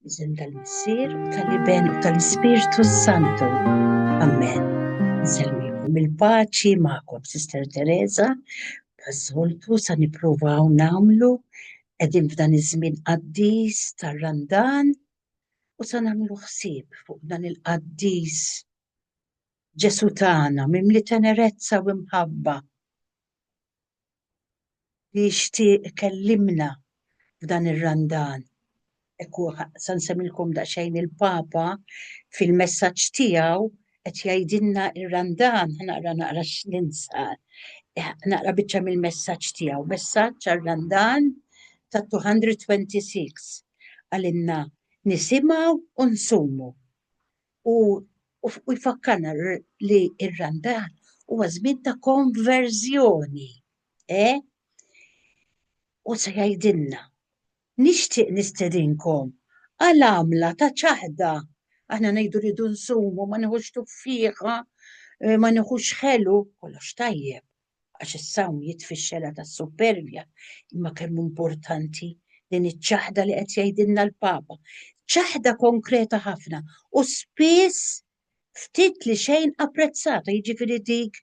Iżin tal-Missier u tal-Iben u tal-Ispiritu Santu. Amen. Nselmikom il-paċi ma'kom, Sister Teresa. Pażoltu sa nippruvaw namlu qegħdin f'dan iż-żmien qaddis tar-Randan u sa nagħmlu ħsieb fuq dan il-qaddis Ġesu tagħna mimli tenerezza u imħabba li jixtieq ikellimna f'dan ir-Randan. Ekku sa nsemmilkom daqsxejn il-Papa fil-messaġġ tiegħu qed jgħidilna ir-Randan naqra x'ninsa. Naqra biċċa mill-messaġġ tiegħu. Messaġġ għar-Randan ta' 226 għalinna nisimgħu u nsumu. U jfakkarna li ir-Randan huwa żmien ta' konverżjoni. U se jgħidilna nixtieq nistedinkom għal-għamla ta' ċaħda. Aħna ngħidu rridu nsumu, ma nieħux tuffieqa, ma nieħux ħelu, kollox tajjeb, għax is-sawm jitfixxela tas-supervja, imma kemm importanti din iċ-ċaħda li qed jgħidilna l-Papa. ċaħda konkreta ħafna u spiss ftit li xejn apprezzata, jiġifieri dik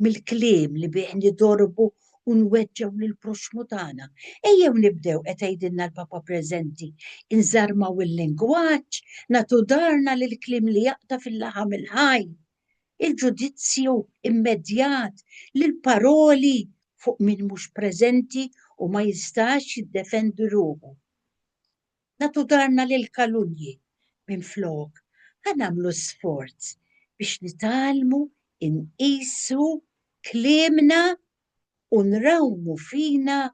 mill-kliem li bih nidorbu u nweġġew lill-proxmu tagħna. Ejjew nibdew qed jgħidilna l-Papa preżenti, inżarmaw il-lingwaġġ, nagħtu darna lill-kliem li jaqta' fil-laħam il-ħaj, il-ġudizzju immedjat, lill-paroli fuq min mhux preżenti u ma jistax jiddefendi ruħu. Nagħtu darna lill-kalunji minflok ħanagħmlu sforz biex nitalmu inqisu kliemna u nrawmu fina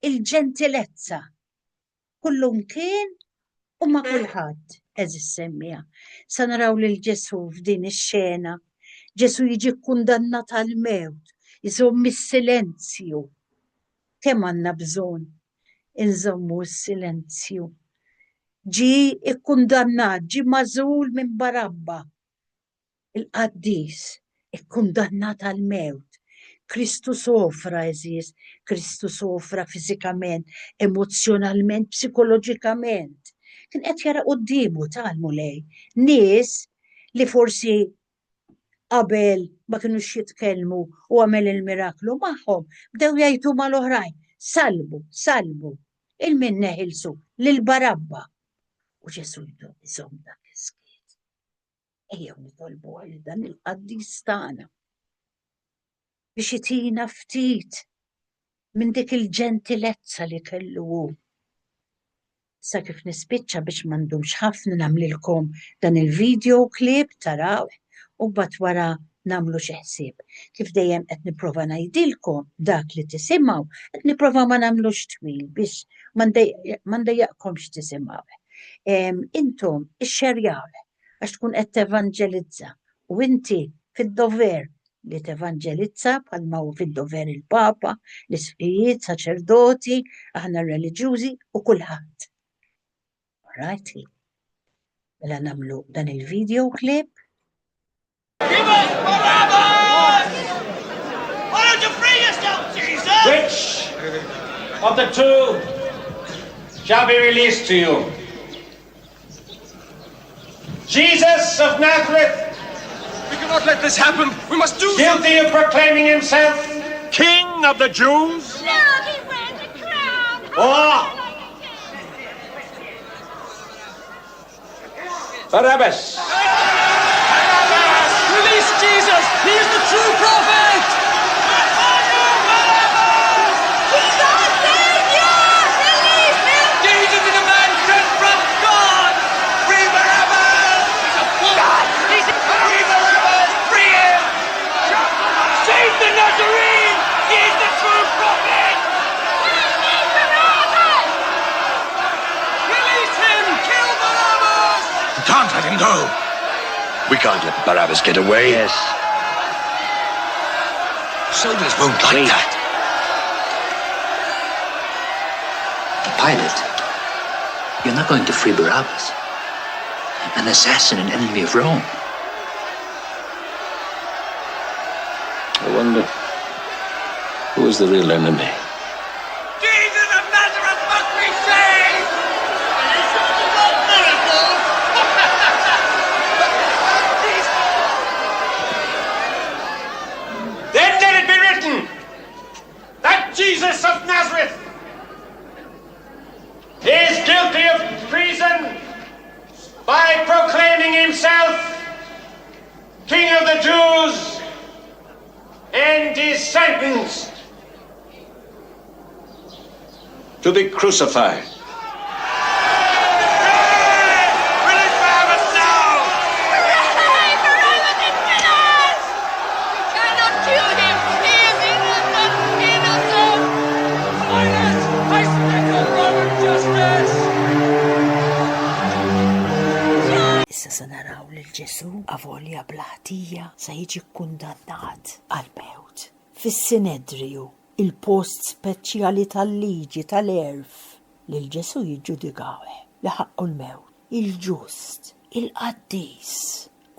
il-ġentilezza. Kullum kien u ma' kulħadd eżis semmija. Sa naraw lil Ġesu f'din ix-xena. Ġesu jiġi kkundannat għall-mewt, iżomm is-silenzju. Kemm għandna bżonn inżommu s-silenzju. Ġi ikkundannat, ġi magħżul minn Barabba. Il-qaddis ikkundannat għall-mewt. Kristu sofra eżis, Kristu sofra fiżikament, emozzjonalment, psikoloġikament. Kien qed jara qudiemu talmu lej nies li forsi qabel ma kinux jitkellmu u għamel il-miraklu magħhom, bdew jgħidu mal-oħrajn, salbu, il-min neħilsu lil Barabba. U Ġesu jżomm dak is-skiet. Ejjew nitolbu għal dan il-qaddis tagħna biex itina ftit minn dik il-ġentilezza li kellu hu. Sa kif nispiċċa biex m'għandhomx ħafna nagħmlilkom dan il-video clip taraw u mbagħad wara nagħmlu xi ħsieb. Kif dejjem qed nipprova ngħidilkom dak li tisimgħu, qed nipprova ma nagħmlux twil biex ma ndejjaqkomx tisimgħu. Intom ixxerjaw għax tkun qed tevanġelizza u inti fid-dover li tevanġelizza bħalma hu fid-dover il-Papa, l-isqijiet, saċerdoti, aħna reliġjużi u kulħadd. Alrighty. Mela nagħmlu dan il-video clip. Give us Barabbas! Why don't you free yourself, Jesus? Which of the two shall be released to you? Jesus of Nazareth, We cannot let this happen. We must do guilty of proclaiming himself King of the Jews? No, he wears a crown. or Barabbas. Release Jesus! He is the true prophet! He's our savior! Release him! Jesus is a man sent from God! Free Barabbas! God! Free Barabbas! Free him! Save the Nazarene! He is the true prophet! Release him! Kill Barabbas! We can't let him go. We can't let Barabbas get away. Yes. Soldiers won't like Wait. that. Pilate, you're not going to free Barabbas, an assassin and enemy of Rome. I wonder, who is the real enemy? Jesus of Nazareth must be saved! by proclaiming himself King of the Jews, and is sentenced To be crucified. Release Barabbas now! Hooray! Barabbas is finished! You cannot kill him! He is innocent! Innocent! Silence! I speak of Roman justice! Issa se naraw lil Ġesu avolja blaħtija se jiġi kundannat għal-mewt. Fis-Sinedriju, il-post speċjali tal-liġi tal-erf lil Ġesu jiġġudikawh li ħaqqu l-mewt. Il-ġust, il-qaddis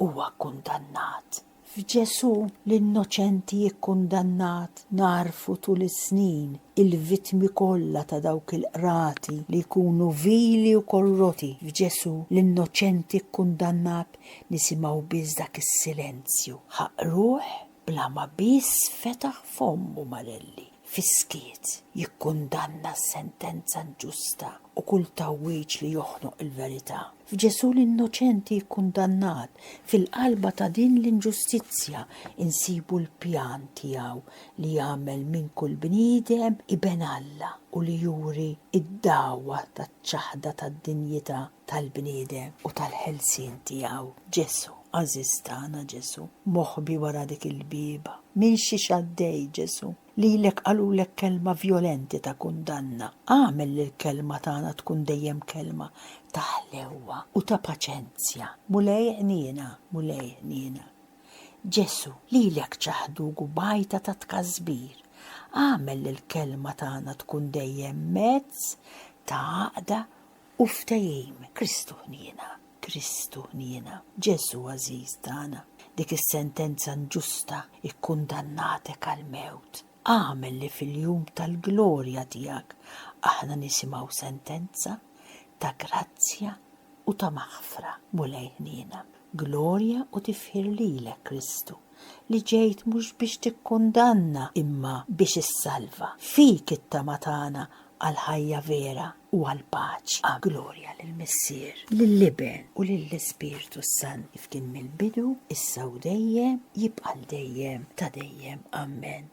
huwa kundannat. F'Ġesu l-innoċenti jikkundannat narfu tul is-snin il-vittmi kollha ta' dawk il-qrati li jkunu vili u korroti. F'Ġesu l-innoċenti kkundannat nisimgħu biss dak is-silenzju. Ħaqruh bla ma biss fetaħ fommu marelli. Fiskiet jikkundanna s-sentenza inġusta u kull tawwieġ li joħnoq il-verità. F'Ġesu l-innoċenti jikkundannat fil-qalba ta' din l-inġustizzja insibu l-pjan tiegħu li jagħmel minn kull bniedem iben Alla u li juri id-dawwa taċ-ċaħda tad-dinjità tal-bniedem u tal-ħelsien tiegħu. Ġesu, Aziz tagħna Ġesu, moħħbi wara dik il-biba. Minn xi xaddej Ġesu, lilek qalulek kelma violenti ta' kundanna. Għamel li l-kelma tagħna tkun dejjem kelma ta' ħlewwa u ta' paċenzja. Mulej ħnina. Ġesu, lilek ċaħdu gubajta ta' tkazbir. Għamel li l-kelma tagħna tkun dejjem mezz ta' għaqda u ftehim. Kristu ħnina. Ġesu Aziz tagħna, dik is-sentenza inġusta ikkundannatek għal-mewt. Għamel li fil-jum tal-glorja tiegħek aħna nisimgħu sentenza ta' grazzja u ta' maħfra. Mulej ħnina. Glorja u tifħir lilek Kristu li ġejt mhux biex tikkundanna imma biex issalva. Fik it-tama tagħna għal-ħajja vera u għal-paċi. Glorja lill-Missier, lill-Liben u lill-Ispirtu Sant kif kien mill-bidu, issa u dejjem, jibqa' dejjem ta' dejjem. Amen.